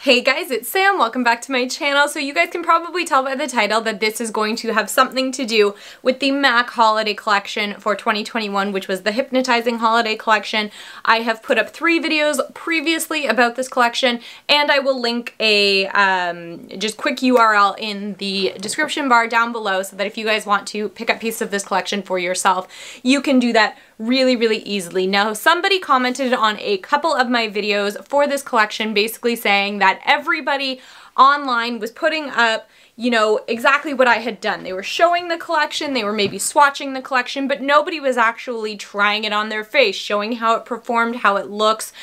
Hey guys, it's Sam. Welcome back to my channel. So you guys can probably tell by the title that this is going to have something to do with the MAC Holiday Collection for 2021, which was the Hypnotizing Holiday Collection. I have put up 3 videos previously about this collection, and I will link a just quick URL in the description bar down below so that if you guys want to pick up pieces of this collection for yourself, you can do that really easily. Now, somebody commented on a couple of my videos for this collection basically saying that everybody online was putting up, you know, exactly what I had done. They were showing the collection, they were maybe swatching the collection, but nobody was actually trying it on their face, showing how it performed, how it looks.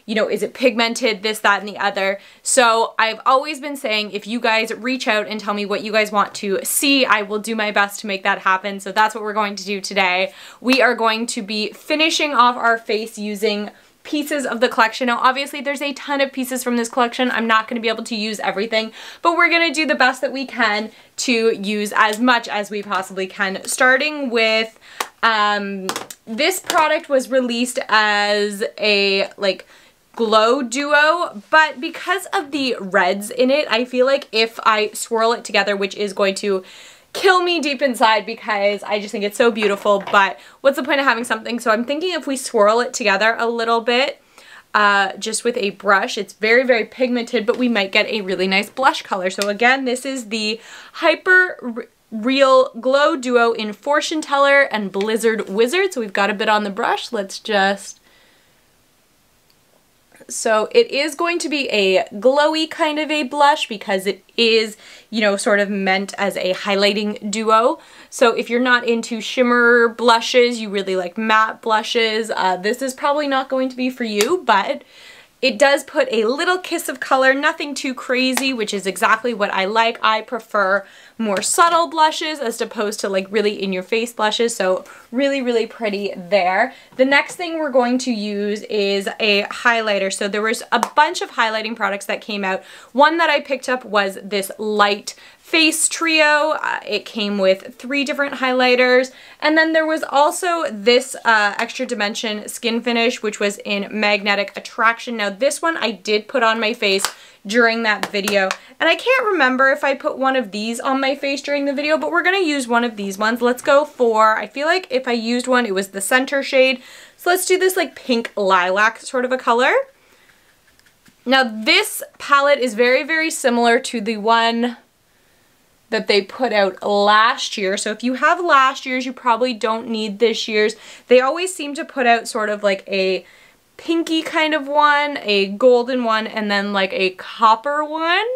You know, is it pigmented, this, that, and the other. So I've always been saying if you guys reach out and tell me what you guys want to see, I will do my best to make that happen. So that's what we're going to do today. We are going to be finishing off our face using pieces of the collection. Now obviously there's a ton of pieces from this collection. I'm not going to be able to use everything, but we're going to do the best that we can to use as much as we possibly can, starting with this product was released as a glow duo, but because of the reds in it, I feel like if I swirl it together, which is going to kill me deep inside because I just think it's so beautiful, but what's the point of having something? So I'm thinking if we swirl it together a little bit, just with a brush, it's very pigmented, but we might get a really nice blush color. So again, this is the Hyper Real Glow Duo in Fortune Teller and Blizzard Wizard. So we've got a bit on the brush. Let's just... So it is going to be a glowy kind of a blush because it is, you know, sort of meant as a highlighting duo. So if you're not into shimmer blushes, you really like matte blushes, this is probably not going to be for you, but it does put a little kiss of color, nothing too crazy, which is exactly what I like. I prefer more subtle blushes as opposed to like really in-your-face blushes, so really pretty there. The next thing we're going to use is a highlighter. So there was a bunch of highlighting products that came out. One that I picked up was this light face trio. It came with 3 different highlighters, and then there was also this extra dimension skin finish, which was in Magnetic Attraction. Now this one I did put on my face during that video, and I can't remember if I put one of these on my face during the video, but we're gonna use one of these ones. Let's go for, I feel like if I used one, it was the center shade. So let's do this like pink lilac sort of a color. Now this palette is very similar to the one that they put out last year. So if you have last year's, you probably don't need this year's. They always seem to put out sort of like a pinky kind of one, a golden one, and then like a copper one.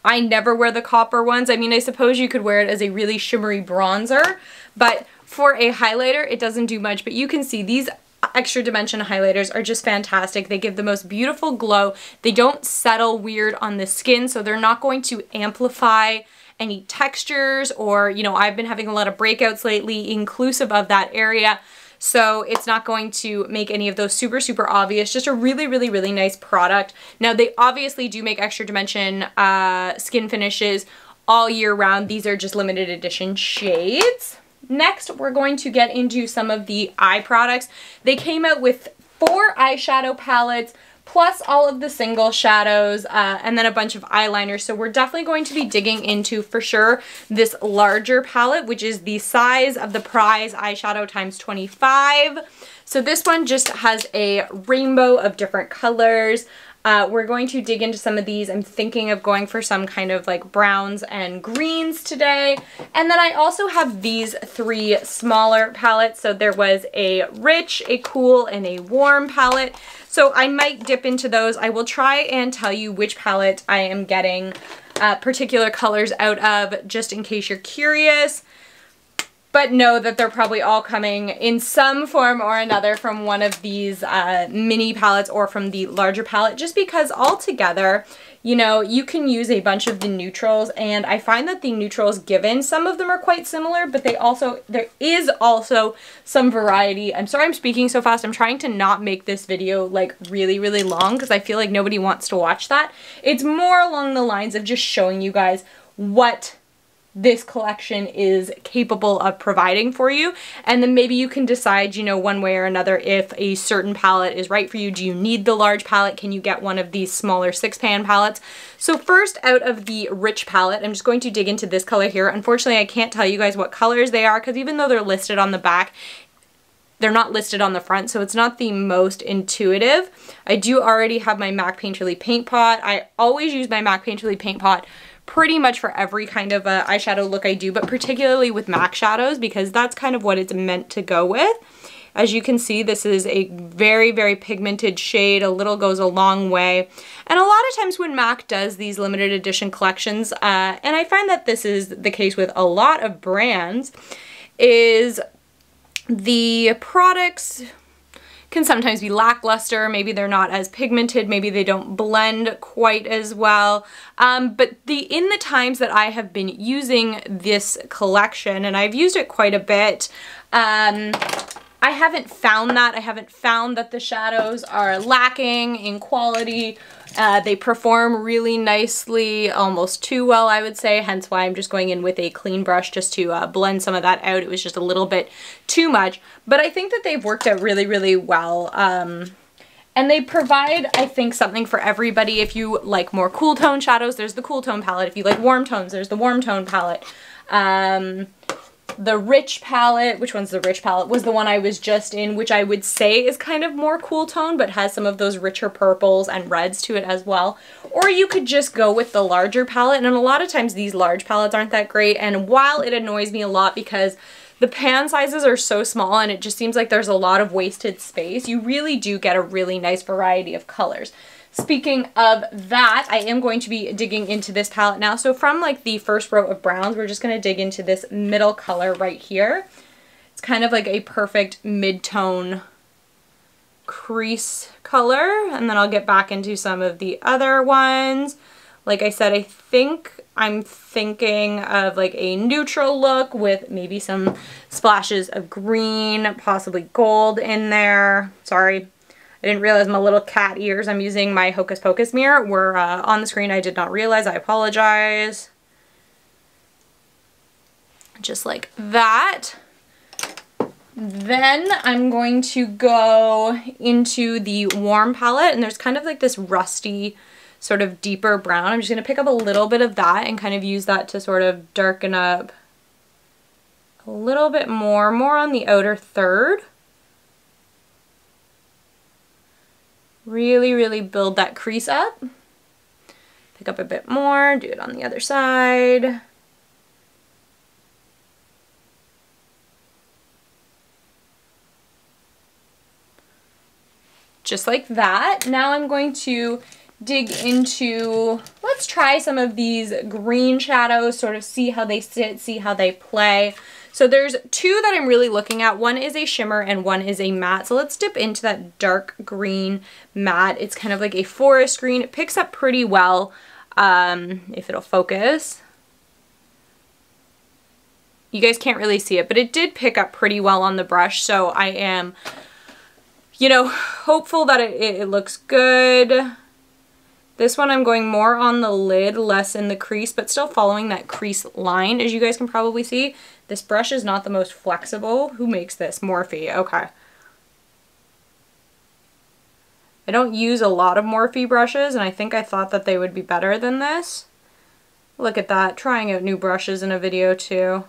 I never wear the copper ones. I mean, I suppose you could wear it as a really shimmery bronzer, but for a highlighter, it doesn't do much. But you can see these extra dimension highlighters are just fantastic. They give the most beautiful glow. They don't settle weird on the skin, so they're not going to amplify any textures, or, you know, I've been having a lot of breakouts lately inclusive of that area, so it's not going to make any of those super obvious. Just a really nice product. Now they obviously do make extra dimension skin finishes all year round. These are just limited edition shades. Next, we're going to get into some of the eye products. They came out with 4 eyeshadow palettes, plus all of the single shadows, and then a bunch of eyeliners. So we're definitely going to be digging into, for sure, this larger palette, which is the size of the Prize eyeshadow times 25. So this one just has a rainbow of different colors. We're going to dig into some of these. I'm thinking of going for some kind of like browns and greens today. And then I also have these 3 smaller palettes. So there was a rich, a cool, and a warm palette. So I might dip into those. I will try and tell you which palette I am getting particular colors out of, just in case you're curious. But know that they're probably all coming in some form or another from one of these mini palettes or from the larger palette, just because altogether, you know, you can use a bunch of the neutrals, and I find that the neutrals given, some of them are quite similar, but there is also some variety. I'm sorry I'm speaking so fast. I'm trying to not make this video like really long because I feel like nobody wants to watch that. It's more along the lines of just showing you guys what this collection is capable of providing for you. And then maybe you can decide, you know, one way or another if a certain palette is right for you. Do you need the large palette? Can you get one of these smaller 6-pan palettes? So first, out of the rich palette, I'm just going to dig into this color here. Unfortunately, I can't tell you guys what colors they are because even though they're listed on the back, they're not listed on the front, so it's not the most intuitive. I do already have my MAC Painterly Paint Pot. I always use my MAC Painterly Paint Pot pretty much for every kind of eyeshadow look I do, but particularly with MAC shadows because that's kind of what it's meant to go with. As you can see, this is a very, very pigmented shade. A little goes a long way. And a lot of times when MAC does these limited edition collections, and I find that this is the case with a lot of brands, is the products can sometimes be lackluster. Maybe they're not as pigmented, maybe they don't blend quite as well. But in the times that I have been using this collection, and I've used it quite a bit, I haven't found that. I haven't found that the shadows are lacking in quality. They perform really nicely, almost too well, I would say, hence why I'm just going in with a clean brush just to blend some of that out. It was just a little bit too much, but I think that they've worked out really, really well. And they provide, I think, something for everybody. If you like more cool tone shadows, there's the cool tone palette. If you like warm tones, there's the warm tone palette. The rich palette, which one's the rich palette, was the one I was just in, which I would say is kind of more cool tone, but has some of those richer purples and reds to it as well. Or you could just go with the larger palette, and a lot of times these large palettes aren't that great, and while it annoys me a lot because the pan sizes are so small and it just seems like there's a lot of wasted space, you really do get a really nice variety of colors. Speaking of that, I am going to be digging into this palette now. So from like the first row of browns, we're just going to dig into this middle color right here. It's kind of like a perfect mid-tone crease color. And then I'll get back into some of the other ones. Like I said, I think I'm thinking of like a neutral look with maybe some splashes of green, possibly gold in there. Sorry. I didn't realize my little cat ears I'm using my Hocus Pocus mirror were on the screen. I did not realize. I apologize. Just like that. Then I'm going to go into the warm palette, and there's kind of like this rusty sort of deeper brown. I'm just going to pick up a little bit of that and kind of use that to sort of darken up a little bit more on the outer third. Really, really build that crease up. Pick up a bit more, do it on the other side. Just like that. Now I'm going to dig into, let's try some of these green shadows, sort of see how they sit, see how they play. So there's two that I'm really looking at. One is a shimmer and one is a matte. So let's dip into that dark green matte. It's kind of like a forest green. It picks up pretty well if it'll focus. You guys can't really see it, but it did pick up pretty well on the brush. So I am, you know, hopeful that it looks good. This one I'm going more on the lid, less in the crease, but still following that crease line, as you guys can probably see. This brush is not the most flexible. Who makes this? Morphe. Okay. I don't use a lot of Morphe brushes, and I think I thought that they would be better than this. Look at that, trying out new brushes in a video too.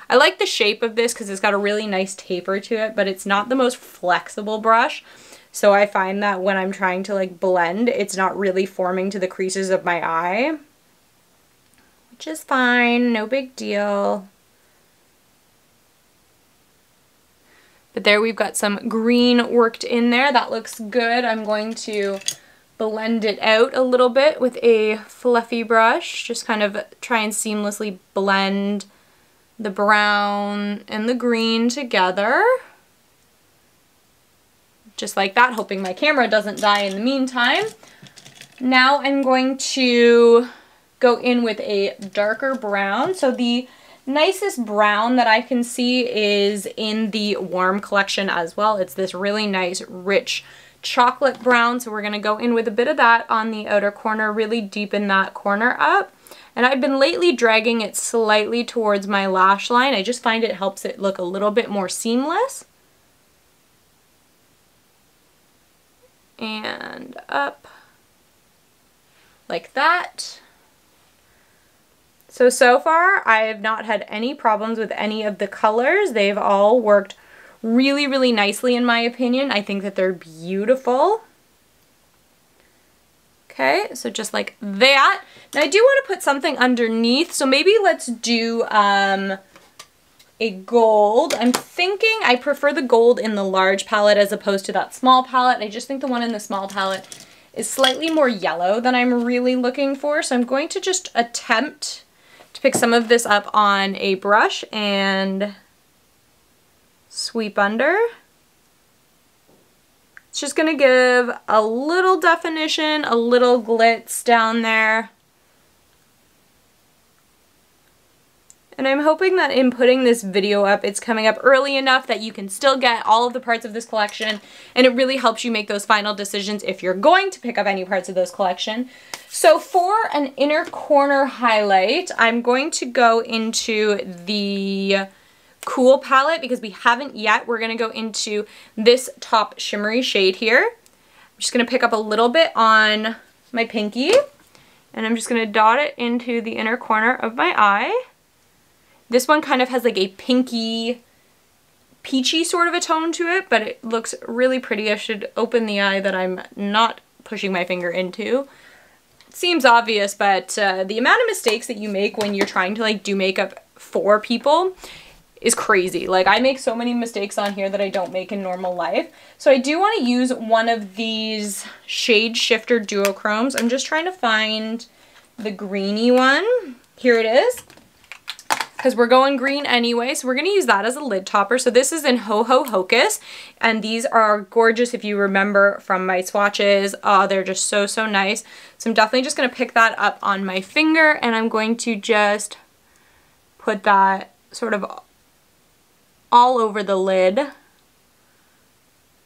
I like the shape of this because it's got a really nice taper to it, but it's not the most flexible brush. So I find that when I'm trying to like blend, it's not really forming to the creases of my eye. Which is fine, no big deal. But there we've got some green worked in there. That looks good. I'm going to blend it out a little bit with a fluffy brush. Just kind of try and seamlessly blend the brown and the green together. Just like that, hoping my camera doesn't die in the meantime. Now I'm going to go in with a darker brown. So the nicest brown that I can see is in the warm collection as well. It's this really nice, rich chocolate brown, so we're going to go in with a bit of that on the outer corner, really deepen that corner up. And I've been lately dragging it slightly towards my lash line. I just find it helps it look a little bit more seamless. And up like that. So far I have not had any problems with any of the colors. They've all worked really, really nicely in my opinion. I think that they're beautiful. Okay, so just like that. Now I do want to put something underneath, so maybe let's do a gold. I'm thinking I prefer the gold in the large palette as opposed to that small palette. I just think the one in the small palette is slightly more yellow than I'm really looking for, so I'm going to just attempt to pick some of this up on a brush and sweep under. It's just gonna give a little definition, a little glitz down there. And I'm hoping that in putting this video up, it's coming up early enough that you can still get all of the parts of this collection, and it really helps you make those final decisions if you're going to pick up any parts of this collection. So for an inner corner highlight, I'm going to go into the Cool palette because we haven't yet. We're going to go into this top shimmery shade here. I'm just going to pick up a little bit on my pinky, and I'm just going to dot it into the inner corner of my eye. This one kind of has like a pinky, peachy sort of a tone to it, but it looks really pretty. I should open the eye that I'm not pushing my finger into. It seems obvious, but the amount of mistakes that you make when you're trying to like do makeup for people is crazy. Like I make so many mistakes on here that I don't make in normal life. So I do want to use one of these shade shifter duochromes. I'm just trying to find the greeny one. Here it is. Because we're going green anyway, so we're going to use that as a lid topper. So this is in Ho Ho Hocus, and these are gorgeous if you remember from my swatches. Oh, they're just so, so nice. So I'm definitely just going to pick that up on my finger, and I'm going to just put that sort of all over the lid.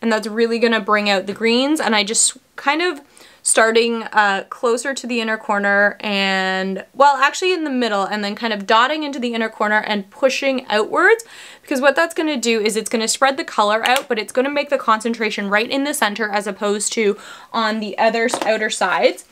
And that's really going to bring out the greens, and I just kind of starting closer to the inner corner and, well, actually in the middle, and then kind of dotting into the inner corner and pushing outwards, because what that's going to do is it's going to spread the color out, but it's going to make the concentration right in the center as opposed to on the other outer sides.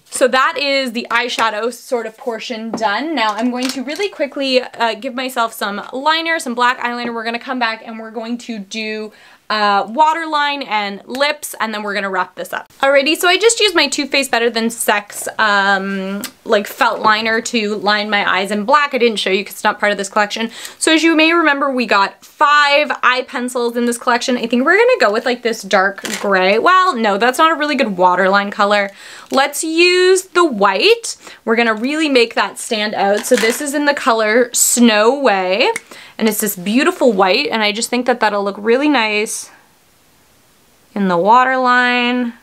So that is the eyeshadow sort of portion done. Now I'm going to really quickly give myself some liner, some black eyeliner. We're going to come back and we're going to do waterline and lips, and then we're gonna wrap this up. Alrighty, so I just used my Too Faced Better Than Sex like felt liner to line my eyes in black. I didn't show you because it's not part of this collection. So as you may remember, we got 5 eye pencils in this collection. I think we're gonna go with like this dark gray. Well, no, that's not a really good waterline color. Let's use the white. We're gonna really make that stand out. So this is in the color Snow Way. And it's this beautiful white, and I just think that that'll look really nice in the waterline.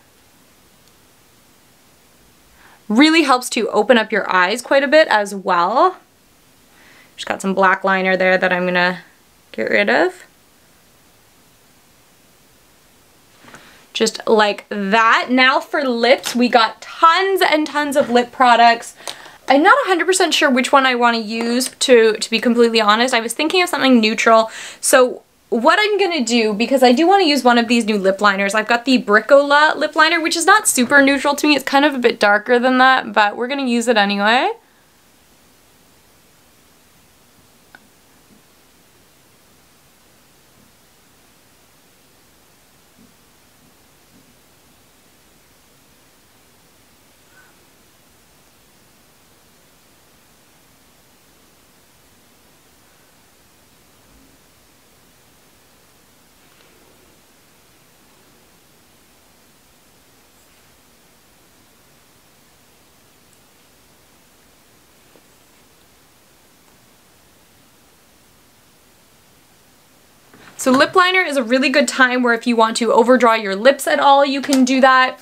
Really helps to open up your eyes quite a bit as well. Just got some black liner there that I'm gonna get rid of. Just like that. Now for lips, we got tons and tons of lip products. I'm not 100% sure which one I want to use, to be completely honest. I was thinking of something neutral. So what I'm going to do, because I do want to use one of these new lip liners, I've got the Bricola lip liner, which is not super neutral to me. It's kind of a bit darker than that, but we're going to use it anyway. So lip liner is a really good time where if you want to overdraw your lips at all, you can do that.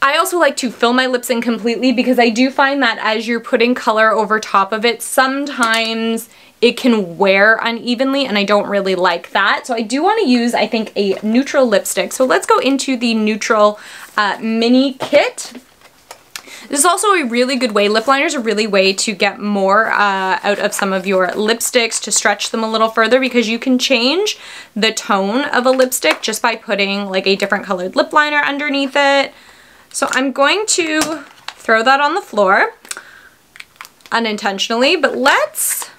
I also like to fill my lips in completely because I do find that as you're putting color over top of it, sometimes it can wear unevenly and I don't really like that. So I do want to use, I think, a neutral lipstick. So let's go into the neutral mini kit. This is also a really good way, lip liners are a really way to get more out of some of your lipsticks, to stretch them a little further, because you can change the tone of a lipstick just by putting like a different colored lip liner underneath it. So I'm going to throw that on the floor unintentionally, but let's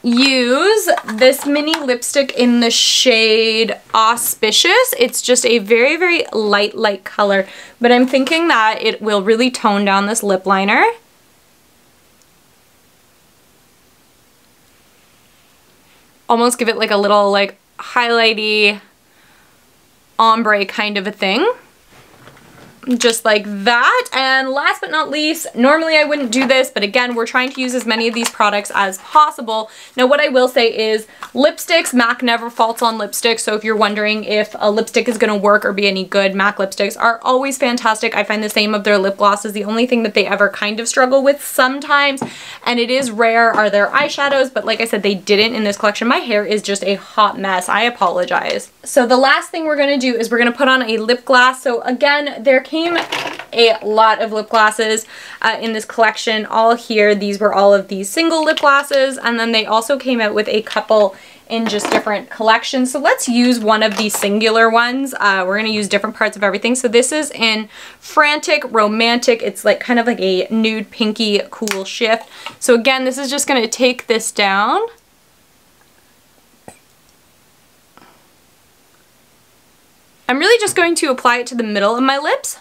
use this mini lipstick in the shade Awe-spicious. It's just a very, very light color, but I'm thinking that it will really tone down this lip liner. Almost give it like a little like highlighty ombre kind of a thing. Just like that. And last but not least, normally I wouldn't do this, but again, we're trying to use as many of these products as possible. Now what I will say is lipsticks, MAC never faults on lipsticks, so if you're wondering if a lipstick is going to work or be any good, MAC lipsticks are always fantastic. I find the same of their lip glosses. The only thing that they ever kind of struggle with sometimes, and it is rare, are their eyeshadows, but like I said, they didn't in this collection. My hair is just a hot mess. I apologize. So the last thing we're going to do is we're going to put on a lip gloss. So again, there came a lot of lip glosses in this collection. All here, these were all of these single lip glosses, and then they also came out with a couple in just different collections. So let's use one of these singular ones. We're going to use different parts of everything. So this is in Frantic Romantic. It's like kind of like a nude pinky cool shift. So again, this is just going to take this down. I'm really just going to apply it to the middle of my lips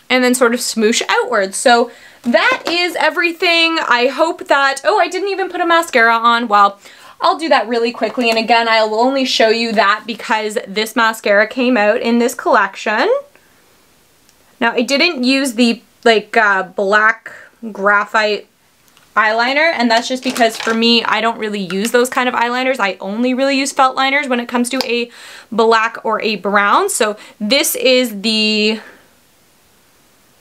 and then sort of smoosh outwards. So that is everything. I hope that, oh, I didn't even put a mascara on. Well, I'll do that really quickly. And again, I will only show you that because this mascara came out in this collection. Now, I didn't use the like black graphite eyeliner, and that's just because for me, I don't really use those kind of eyeliners. I only really use felt liners when it comes to a black or a brown. So this is the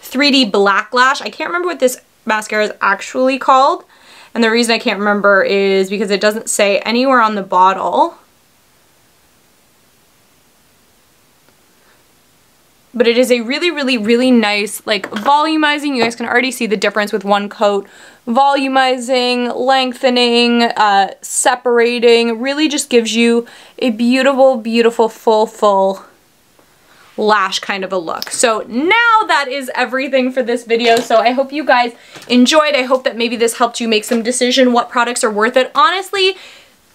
3D Black Lash. I can't remember what this mascara is actually called, and the reason I can't remember is because it doesn't say anywhere on the bottle. But it is a really nice, like, volumizing. You guys can already see the difference with one coat. Volumizing, lengthening, separating. Really just gives you a beautiful, full lash kind of a look. So now that is everything for this video. So I hope you guys enjoyed. I hope that maybe this helped you make some decision what products are worth it. Honestly,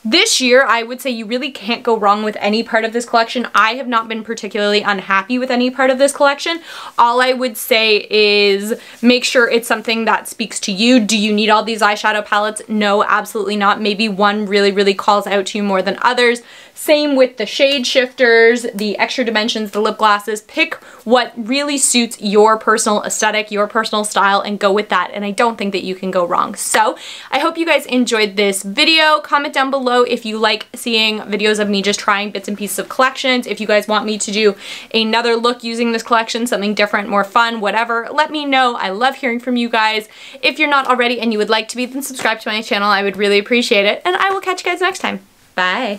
this year, I would say you really can't go wrong with any part of this collection. I have not been particularly unhappy with any part of this collection. All I would say is make sure it's something that speaks to you. Do you need all these eyeshadow palettes? No, absolutely not. Maybe one really calls out to you more than others. Same with the shade shifters, the extra dimensions, the lip glosses. Pick what really suits your personal aesthetic, your personal style, and go with that. And I don't think that you can go wrong. So I hope you guys enjoyed this video. Comment down below if you like seeing videos of me just trying bits and pieces of collections. If you guys want me to do another look using this collection, something different, more fun, whatever, let me know. I love hearing from you guys. If you're not already and you would like to be, then subscribe to my channel. I would really appreciate it. And I will catch you guys next time. Bye.